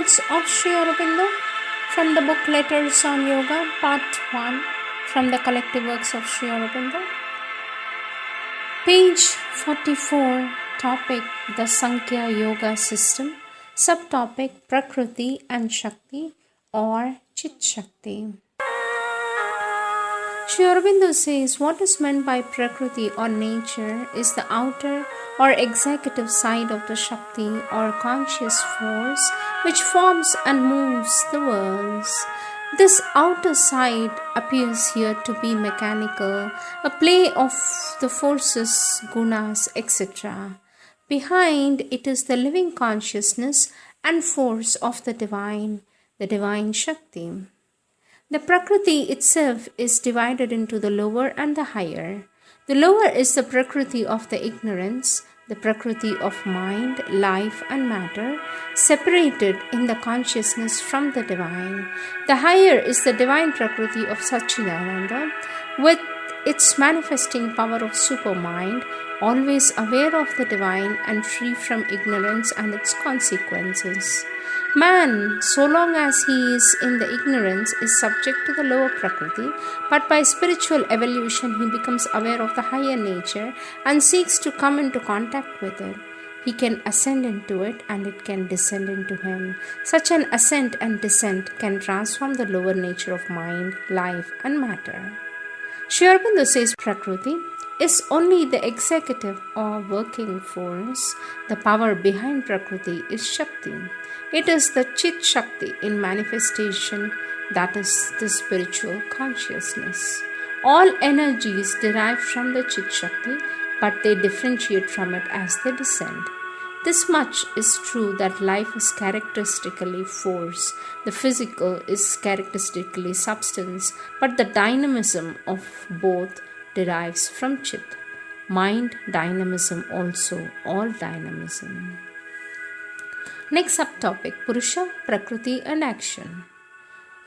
Words of Sri Aurobindo from the book Letters on Yoga, Part 1 from the collected works of Sri Aurobindo. Page 44, topic The Sankhya Yoga System, subtopic Prakriti and Shakti or Chit Shakti. Sri Aurobindo says what is meant by Prakriti or nature is the outer or executive side of the Shakti or conscious force which forms and moves the worlds. This outer side appears here to be mechanical, a play of the forces, gunas, etc. Behind it is the living consciousness and force of the divine Shakti. The Prakriti itself is divided into the lower and the higher. The lower is the Prakriti of the ignorance, the Prakriti of mind, life and matter, separated in the consciousness from the divine. The higher is the divine Prakriti of Satchidananda, with its manifesting power of supermind, always aware of the divine and free from ignorance and its consequences. Man, so long as he is in the ignorance, is subject to the lower Prakriti, but by spiritual evolution he becomes aware of the higher nature and seeks to come into contact with it. He can ascend into it and it can descend into him. Such an ascent and descent can transform the lower nature of mind, life and matter. Sri Aurobindo says Prakriti is only the executive or working force. The power behind Prakriti is Shakti. It is the Chit Shakti in manifestation, that is the spiritual consciousness. All energies derive from the Chit Shakti, but they differentiate from it as they descend. This much is true that life is characteristically force, the physical is characteristically substance, but the dynamism of both derives from Chit. Mind, dynamism also, all dynamism. Next subtopic, Purusha, Prakriti and action.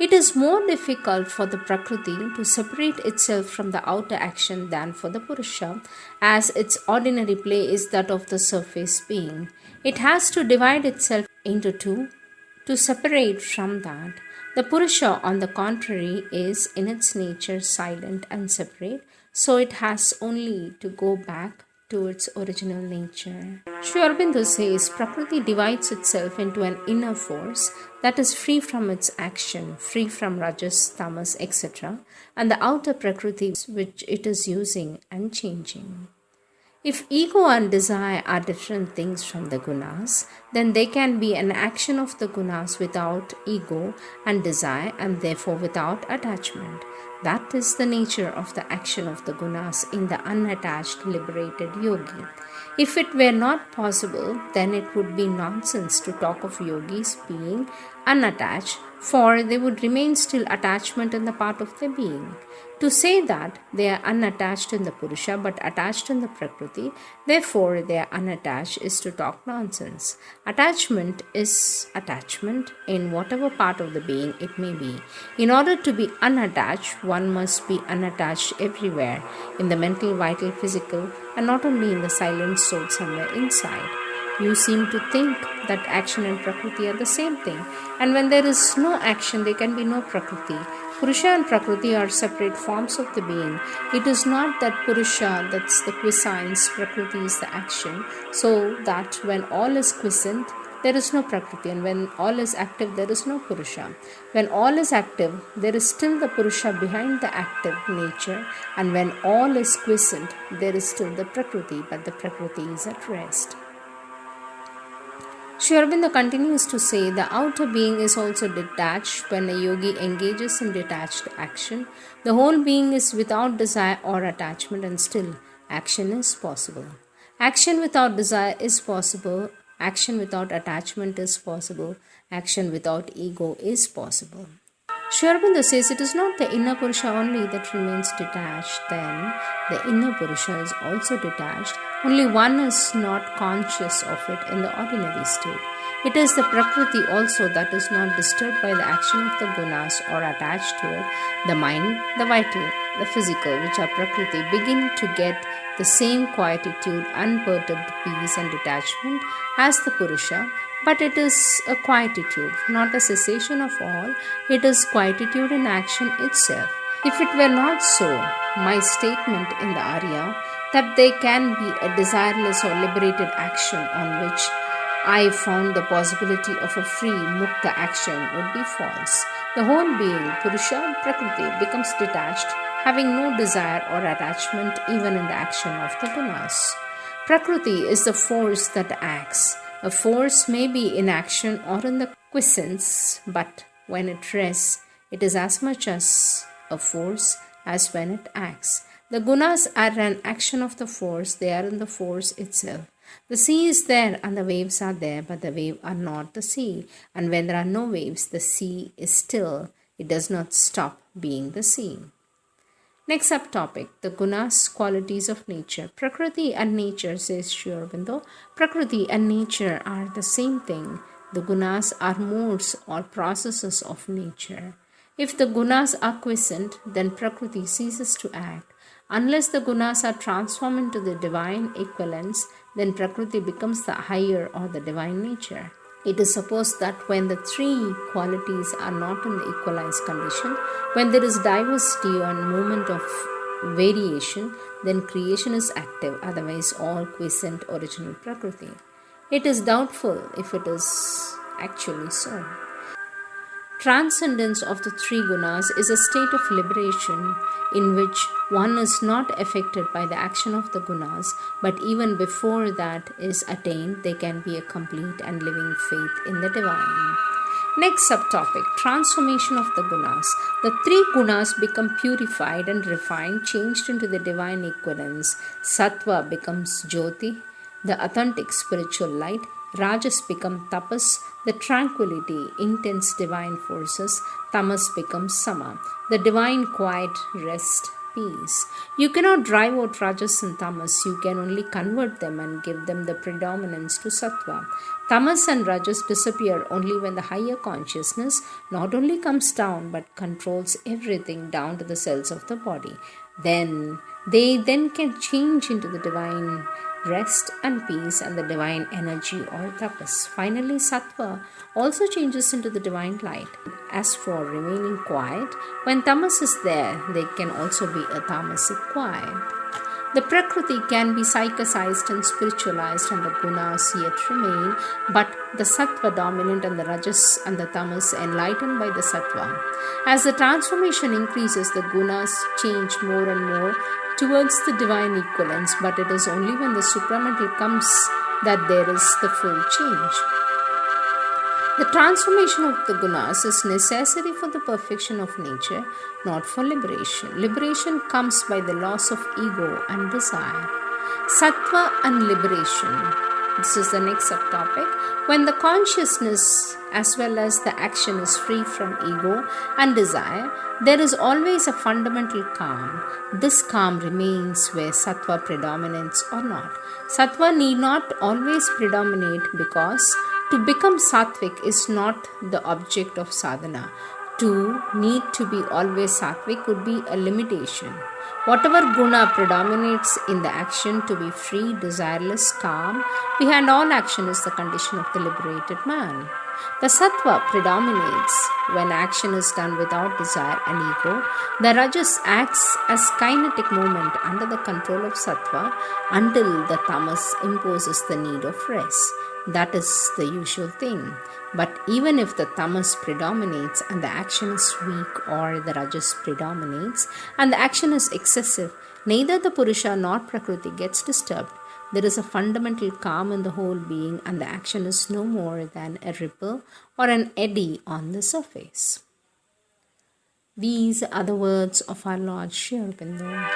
It is more difficult for the Prakriti to separate itself from the outer action than for the Purusha, as its ordinary play is that of the surface being. It has to divide itself into two to separate from that. The Purusha, on the contrary, is in its nature silent and separate, so it has only to go back to its original nature. Sri Aurobindo says Prakriti divides itself into an inner force that is free from its action, free from rajas, tamas, etc., and the outer Prakriti which it is using and changing. If ego and desire are different things from the gunas, then there can be an action of the gunas without ego and desire and therefore without attachment. That is the nature of the action of the gunas in the unattached liberated yogi. If it were not possible, then it would be nonsense to talk of yogis being unattached, for there would remain still attachment in the part of their being. To say that they are unattached in the Purusha but attached in the Prakriti, therefore they are unattached, is to talk nonsense. Attachment is attachment in whatever part of the being it may be. In order to be unattached, one must be unattached everywhere, in the mental, vital, physical, and not only in the silent soul somewhere inside. You seem to think that action and Prakriti are the same thing, and when there is no action, there can be no Prakriti. Purusha and Prakriti are separate forms of the being. It is not that Purusha, that's the quiescence, Prakriti is the action, so that when all is quiescent, there is no Prakriti, and when all is active, there is no Purusha. When all is active, there is still the Purusha behind the active nature, and when all is quiescent, there is still the Prakriti, but the Prakriti is at rest. Sri Aurobindo continues to say the outer being is also detached when a yogi engages in detached action. The whole being is without desire or attachment and still action is possible. Action without desire is possible. Action without attachment is possible. Action without ego is possible. Sri Aurobindo says it is not the inner Purusha only that remains detached, then the inner Purusha is also detached, only one is not conscious of it in the ordinary state. It is the Prakriti also that is not disturbed by the action of the gunas or attached to it. The mind, the vital, the physical, which are Prakriti, begin to get the same quietude, unperturbed peace and detachment as the Purusha, But it is a quietude, not a cessation of all. It is quietude in action itself. If it were not so, my statement in the Arya that there can be a desireless or liberated action on which I found the possibility of a free mukta action would be false. The whole being, Purusha, Prakriti, becomes detached, having no desire or attachment even in the action of the gunas. Prakriti is the force that acts. A force may be in action or in the quiescence, but when it rests, it is as much as a force as when it acts. The gunas are an action of the force, they are in the force itself. The sea is there and the waves are there, but the waves are not the sea. And when there are no waves, the sea is still. It does not stop being the sea. Next subtopic, the gunas, qualities of nature. Prakriti and nature, says Sri Aurobindo. Prakriti and nature are the same thing. The gunas are modes or processes of nature. If the gunas are quiescent, then Prakriti ceases to act. Unless the gunas are transformed into the divine equivalents, then Prakriti becomes the higher or the divine nature. It is supposed that when the three qualities are not in the equalized condition, when there is diversity and movement of variation, then creation is active, otherwise all quiescent original Prakriti. It is doubtful if it is actually so. Transcendence of the three gunas is a state of liberation in which one is not affected by the action of the gunas, but even before that is attained, there can be a complete and living faith in the divine. Next subtopic, transformation of the gunas. The three gunas become purified and refined, changed into the divine equivalence. Sattva becomes Jyoti, the authentic spiritual light. Rajas become tapas, the tranquility, intense divine forces. Tamas becomes sama, the divine quiet, rest, peace. You cannot drive out rajas and tamas, you can only convert them and give them the predominance to sattva. Tamas and rajas disappear only when the higher consciousness not only comes down but controls everything down to the cells of the body. They can change into the divine rest and peace and the divine energy or tapas. Finally, sattva also changes into the divine light. As for remaining quiet, when tamas is there, there can also be a tamasic quiet. The Prakriti can be psychicized and spiritualized and the gunas yet remain, but the sattva dominant and the rajas and the tamas enlightened by the sattva. As the transformation increases, the gunas change more and more towards the divine equivalence, but it is only when the supramental comes that there is the full change. The transformation of the gunas is necessary for the perfection of nature, not for liberation. Liberation comes by the loss of ego and desire. Sattva and liberation. This is the next subtopic. When the consciousness as well as the action is free from ego and desire, there is always a fundamental calm. This calm remains where sattva predominates or not. Sattva need not always predominate because to become sattvic is not the object of sadhana. To need to be always sattvic would be a limitation. Whatever guna predominates in the action to be free, desireless, calm, behind all action is the condition of the liberated man. The sattva predominates when action is done without desire and ego. The rajas acts as kinetic movement under the control of sattva until the tamas imposes the need of rest. That is the usual thing. But even if the tamas predominates and the action is weak, or the rajas predominates and the action is excessive, neither the Purusha nor Prakriti gets disturbed. There is a fundamental calm in the whole being, and the action is no more than a ripple or an eddy on the surface. These are the words of our Lord Sri Aurobindo.